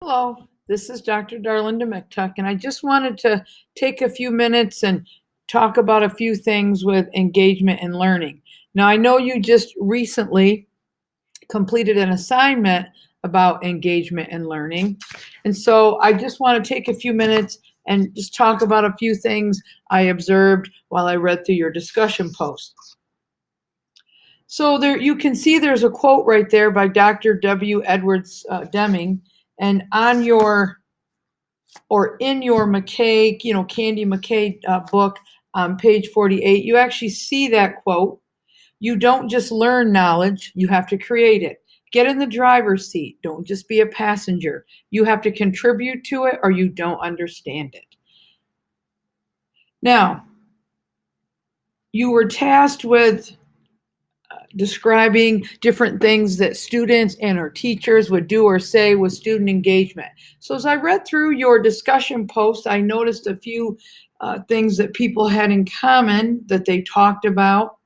Hello, this is Dr. Darlinda McTuck, and I just wanted to take a few minutes and talk about a few things with engagement and learning. Now, I know you just recently completed an assignment about engagement and learning, and so I just want to take a few minutes and just talk about a few things I observed while I read through your discussion post. So there, you can see there's a quote right there by Dr. W. Edwards Deming, and on your or in your McKay, Candy McKay book on page 48, you actually see that quote. You don't just learn knowledge, you have to create it. Get in the driver's seat. Don't just be a passenger. You have to contribute to it or you don't understand it. Now, you were tasked with describing different things that students and or teachers would do or say with student engagement. So as I read through your discussion post, I noticed a few things that people had in common that they talked about.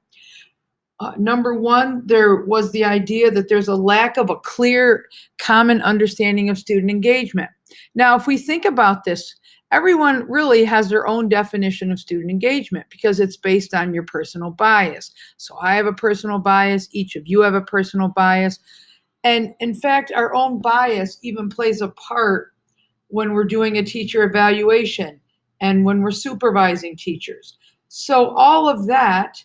Number one, there was the idea that there's a lack of a clear, common understanding of student engagement. Now, if we think about this, everyone really has their own definition of student engagement because it's based on your personal bias. So I have a personal bias, each of you have a personal bias. And in fact, our own bias even plays a part when we're doing a teacher evaluation and when we're supervising teachers. So all of that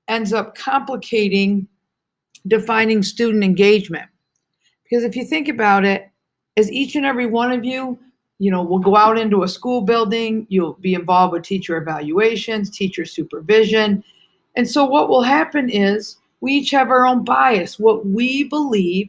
ends up complicating defining student engagement. Because if you think about it, as each and every one of you, will go out into a school building, you'll be involved with teacher evaluations, teacher supervision. And so what will happen is we each have our own bias, what we believe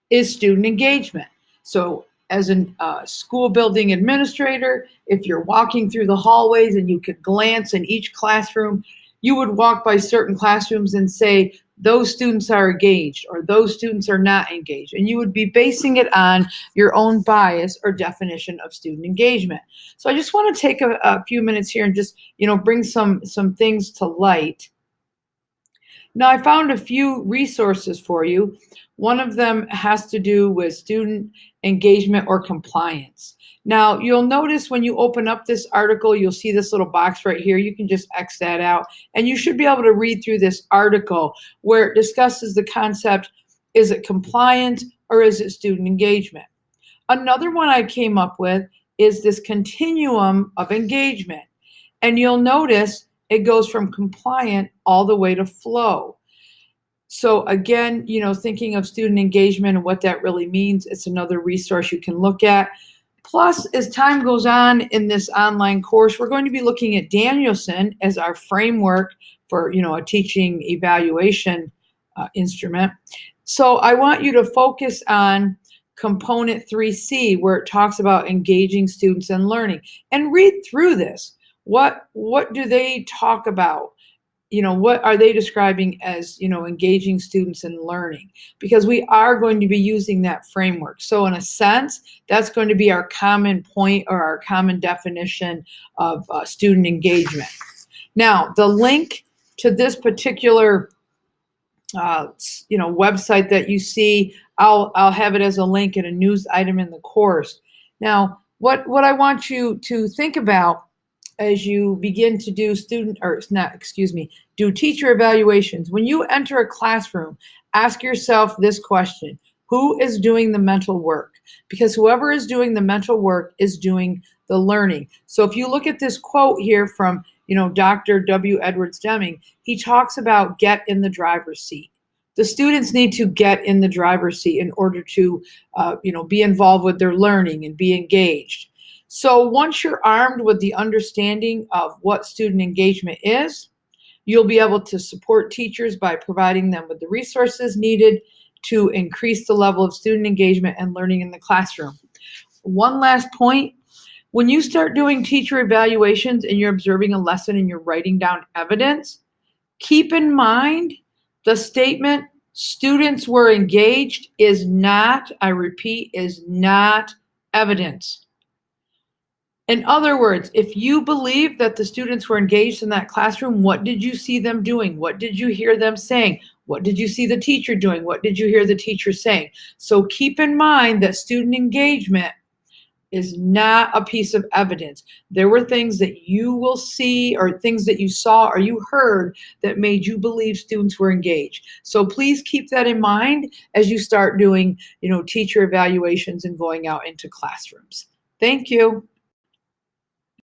is student engagement. So as a school building administrator, if you're walking through the hallways and you could glance in each classroom, you would walk by certain classrooms and say, those students are engaged or those students are not engaged. And you would be basing it on your own bias or definition of student engagement. So I just want to take a few minutes here and just, bring some things to light. Now, I found a few resources for you. One of them has to do with student engagement or compliance. Now, you'll notice when you open up this article, you'll see this little box right here. You can just X that out, and you should be able to read through this article where it discusses the concept, is it compliant or is it student engagement? Another one I came up with is this continuum of engagement, and you'll notice it goes from compliant all the way to flow. So again, thinking of student engagement and what that really means, it's another resource you can look at. Plus, as time goes on in this online course, we're going to be looking at Danielson as our framework for, a teaching evaluation instrument. So I want you to focus on component 3C, where it talks about engaging students in learning, and read through this. What do they talk about? What are they describing as, engaging students in learning? Because we are going to be using that framework. So in a sense, that's going to be our common point or our common definition of student engagement. Now, the link to this particular website that you see, I'll have it as a link in a news item in the course. Now, what I want you to think about as you begin to do do teacher evaluations. When you enter a classroom, ask yourself this question: who is doing the mental work? Because whoever is doing the mental work is doing the learning. So if you look at this quote here from, Dr. W. Edwards Deming, he talks about get in the driver's seat. The students need to get in the driver's seat in order to, be involved with their learning and be engaged. So once you're armed with the understanding of what student engagement is, you'll be able to support teachers by providing them with the resources needed to increase the level of student engagement and learning in the classroom. One last point, when you start doing teacher evaluations and you're observing a lesson and you're writing down evidence, keep in mind the statement, students were engaged, is not, I repeat, is not evidence. In other words, if you believe that the students were engaged in that classroom, what did you see them doing? What did you hear them saying? What did you see the teacher doing? What did you hear the teacher saying? So keep in mind that student engagement is not a piece of evidence. There were things that you will see or things that you saw or you heard that made you believe students were engaged. So please keep that in mind as you start doing, teacher evaluations and going out into classrooms. Thank you.